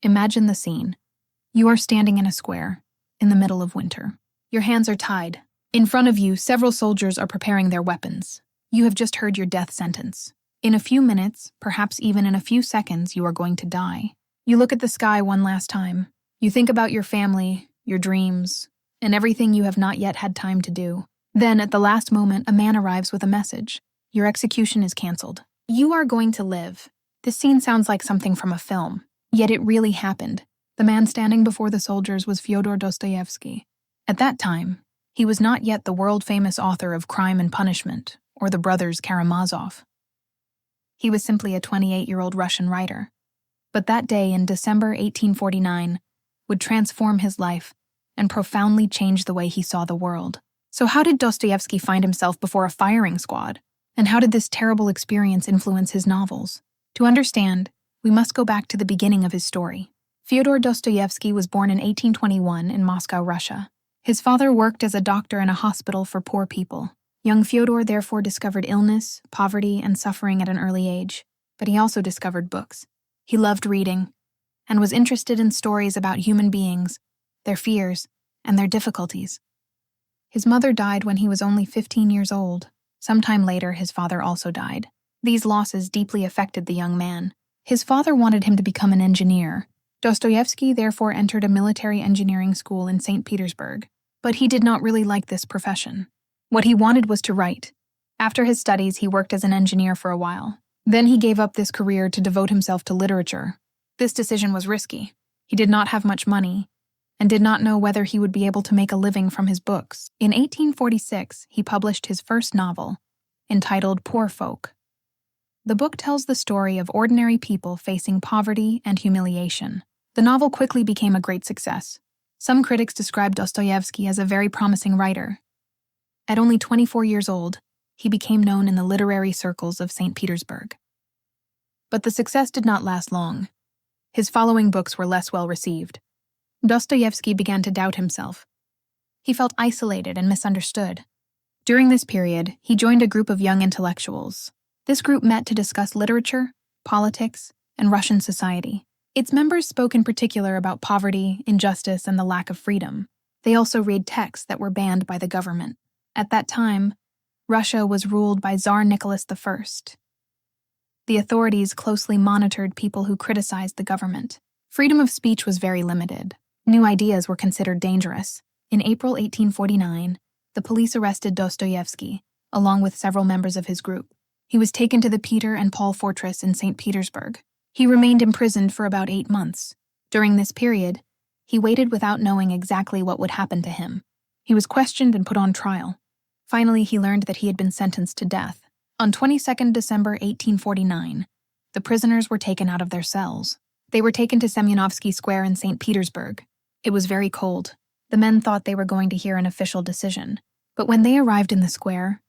Imagine the scene. You are standing in a square, in the middle of winter. Your hands are tied. In front of you, several soldiers are preparing their weapons. You have just heard your death sentence. In a few minutes, perhaps even in a few seconds, you are going to die. You look at the sky one last time. You think about your family, your dreams, and everything you have not yet had time to do. Then, at the last moment, a man arrives with a message. Your execution is canceled. You are going to live. This scene sounds like something from a film, yet it really happened. The man standing before the soldiers was Fyodor Dostoevsky. At that time, he was not yet the world-famous author of Crime and Punishment or the Brothers Karamazov. He was simply a 28-year-old Russian writer. But that day in December 1849 would transform his life and profoundly change the way he saw the world. So how did Dostoevsky find himself before a firing squad? And how did this terrible experience influence his novels? To understand, we must go back to the beginning of his story. Fyodor Dostoevsky was born in 1821 in Moscow, Russia. His father worked as a doctor in a hospital for poor people. Young Fyodor therefore discovered illness, poverty, and suffering at an early age, but he also discovered books. He loved reading and was interested in stories about human beings, their fears, and their difficulties. His mother died when he was only 15 years old. Sometime later, his father also died. These losses deeply affected the young man. His father wanted him to become an engineer. Dostoevsky therefore entered a military engineering school in St. Petersburg, but he did not really like this profession. What he wanted was to write. After his studies, he worked as an engineer for a while. Then he gave up this career to devote himself to literature. This decision was risky. He did not have much money and did not know whether he would be able to make a living from his books. In 1846, he published his first novel, entitled Poor Folk. The book tells the story of ordinary people facing poverty and humiliation. The novel quickly became a great success. Some critics described Dostoevsky as a very promising writer. At only 24 years old, he became known in the literary circles of St. Petersburg. But the success did not last long. His following books were less well received. Dostoevsky began to doubt himself. He felt isolated and misunderstood. During this period, he joined a group of young intellectuals. This group met to discuss literature, politics, and Russian society. Its members spoke in particular about poverty, injustice, and the lack of freedom. They also read texts that were banned by the government. At that time, Russia was ruled by Tsar Nicholas I. The authorities closely monitored people who criticized the government. Freedom of speech was very limited. New ideas were considered dangerous. In April 1849, the police arrested Dostoevsky, along with several members of his group. He was taken to the Peter and Paul Fortress in St. Petersburg. He remained imprisoned for about 8 months. During this period, he waited without knowing exactly what would happen to him. He was questioned and put on trial. Finally, he learned that he had been sentenced to death. On 22 December 1849, the prisoners were taken out of their cells. They were taken to Semyonovsky Square in St. Petersburg. It was very cold. The men thought they were going to hear an official decision. But when they arrived in the square,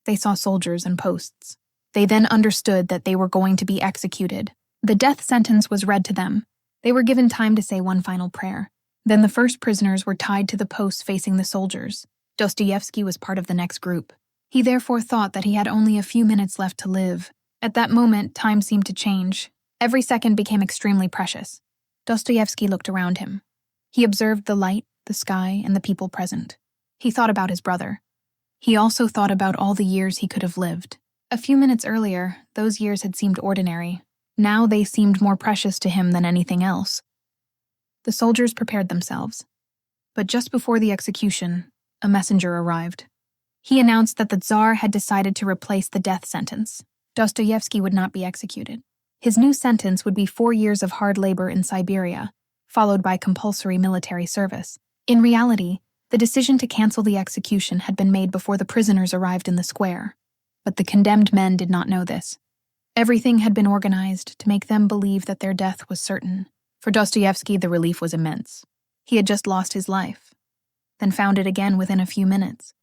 they saw soldiers and posts. They then understood that they were going to be executed. The death sentence was read to them. They were given time to say one final prayer. Then the first prisoners were tied to the posts facing the soldiers. Dostoevsky was part of the next group. He therefore thought that he had only a few minutes left to live. At that moment, time seemed to change. Every second became extremely precious. Dostoevsky looked around him. He observed the light, the sky, and the people present. He thought about his brother. He also thought about all the years he could have lived. A few minutes earlier, those years had seemed ordinary. Now they seemed more precious to him than anything else. The soldiers prepared themselves. But just before the execution, a messenger arrived. He announced that the Tsar had decided to replace the death sentence. Dostoevsky would not be executed. His new sentence would be 4 years of hard labor in Siberia, followed by compulsory military service. In reality, the decision to cancel the execution had been made before the prisoners arrived in the square. But the condemned men did not know this. Everything had been organized to make them believe that their death was certain. For Dostoevsky, the relief was immense. He had just lost his life, then found it again within a few minutes.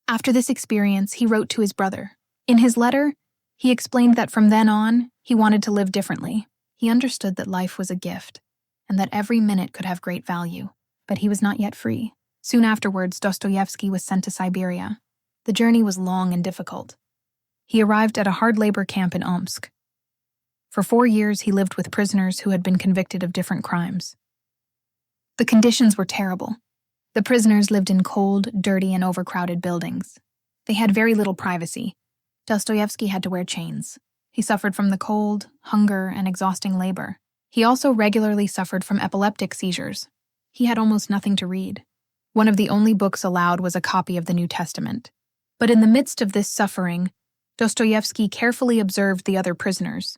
After this experience, he wrote to his brother. In his letter, he explained that from then on, he wanted to live differently. He understood that life was a gift, and that every minute could have great value, but he was not yet free. Soon afterwards, Dostoevsky was sent to Siberia. The journey was long and difficult. He arrived at a hard labor camp in Omsk. For 4 years, he lived with prisoners who had been convicted of different crimes. The conditions were terrible. The prisoners lived in cold, dirty, and overcrowded buildings. They had very little privacy. Dostoevsky had to wear chains. He suffered from the cold, hunger, and exhausting labor. He also regularly suffered from epileptic seizures. He had almost nothing to read. One of the only books allowed was a copy of the New Testament. But in the midst of this suffering, Dostoevsky carefully observed the other prisoners.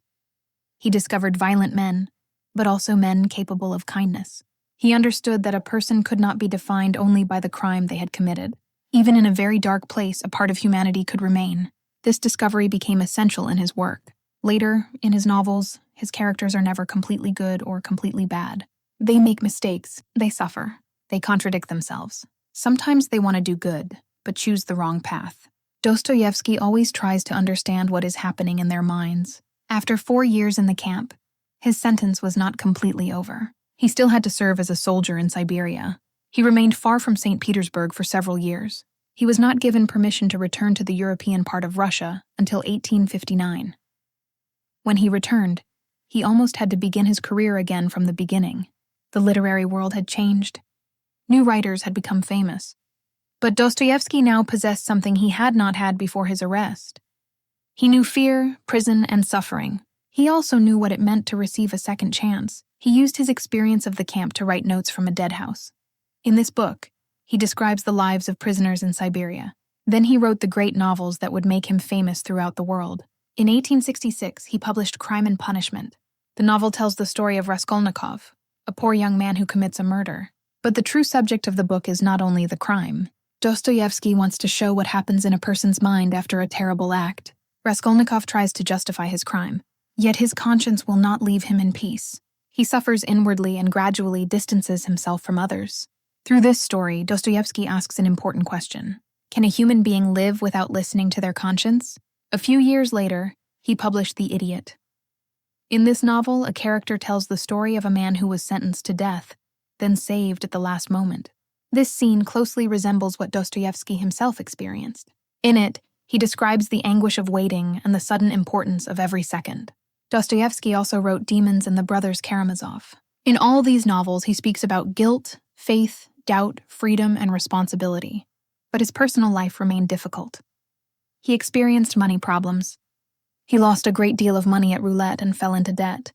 He discovered violent men, but also men capable of kindness. He understood that a person could not be defined only by the crime they had committed. Even in a very dark place, a part of humanity could remain. This discovery became essential in his work. Later, in his novels, his characters are never completely good or completely bad. They make mistakes, they suffer, they contradict themselves. Sometimes they want to do good, but choose the wrong path. Dostoevsky always tries to understand what is happening in their minds. After 4 years in the camp, his sentence was not completely over. He still had to serve as a soldier in Siberia. He remained far from St. Petersburg for several years. He was not given permission to return to the European part of Russia until 1859. When he returned, he almost had to begin his career again from the beginning. The literary world had changed. New writers had become famous. But Dostoevsky now possessed something he had not had before his arrest. He knew fear, prison, and suffering. He also knew what it meant to receive a second chance. He used his experience of the camp to write notes from a dead house. In this book, he describes the lives of prisoners in Siberia. Then he wrote the great novels that would make him famous throughout the world. In 1866, he published Crime and Punishment. The novel tells the story of Raskolnikov, a poor young man who commits a murder. But the true subject of the book is not only the crime. Dostoevsky wants to show what happens in a person's mind after a terrible act. Raskolnikov tries to justify his crime, yet his conscience will not leave him in peace. He suffers inwardly and gradually distances himself from others. Through this story, Dostoevsky asks an important question. Can a human being live without listening to their conscience? A few years later, he published The Idiot. In this novel, a character tells the story of a man who was sentenced to death, then saved at the last moment. This scene closely resembles what Dostoevsky himself experienced. In it, he describes the anguish of waiting and the sudden importance of every second. Dostoevsky also wrote Demons and the Brothers Karamazov. In all these novels, he speaks about guilt, faith, doubt, freedom, and responsibility. But his personal life remained difficult. He experienced money problems. He lost a great deal of money at roulette and fell into debt.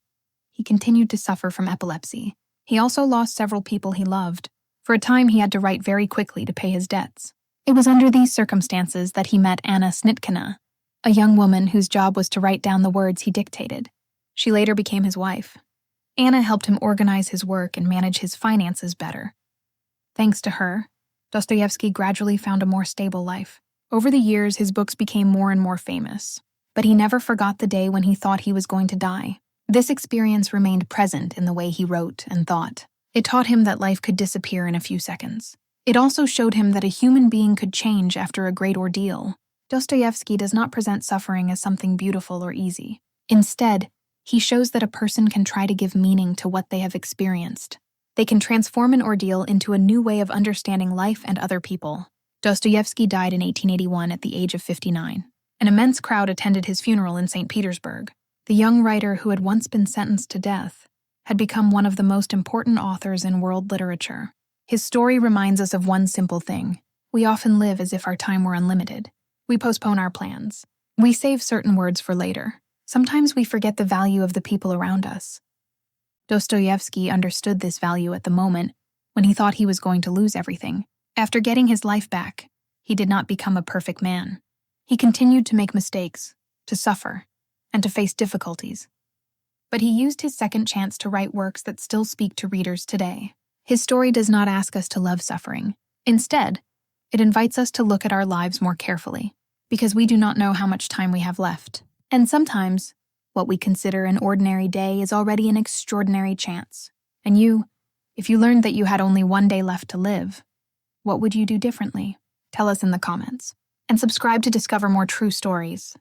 He continued to suffer from epilepsy. He also lost several people he loved. For a time, he had to write very quickly to pay his debts. It was under these circumstances that he met Anna Snitkina, a young woman whose job was to write down the words he dictated. She later became his wife. Anna helped him organize his work and manage his finances better. Thanks to her, Dostoevsky gradually found a more stable life. Over the years, his books became more and more famous, but he never forgot the day when he thought he was going to die. This experience remained present in the way he wrote and thought. It taught him that life could disappear in a few seconds. It also showed him that a human being could change after a great ordeal. Dostoevsky does not present suffering as something beautiful or easy. Instead, he shows that a person can try to give meaning to what they have experienced. They can transform an ordeal into a new way of understanding life and other people. Dostoevsky died in 1881 at the age of 59. An immense crowd attended his funeral in St. Petersburg. The young writer who had once been sentenced to death had become one of the most important authors in world literature. His story reminds us of one simple thing. We often live as if our time were unlimited. We postpone our plans. We save certain words for later. Sometimes we forget the value of the people around us. Dostoevsky understood this value at the moment when he thought he was going to lose everything. After getting his life back, he did not become a perfect man. He continued to make mistakes, to suffer, and to face difficulties. But he used his second chance to write works that still speak to readers today. His story does not ask us to love suffering. Instead, it invites us to look at our lives more carefully, because we do not know how much time we have left. And sometimes, what we consider an ordinary day is already an extraordinary chance. And you, if you learned that you had only one day left to live, what would you do differently? Tell us in the comments. And subscribe to discover more true stories.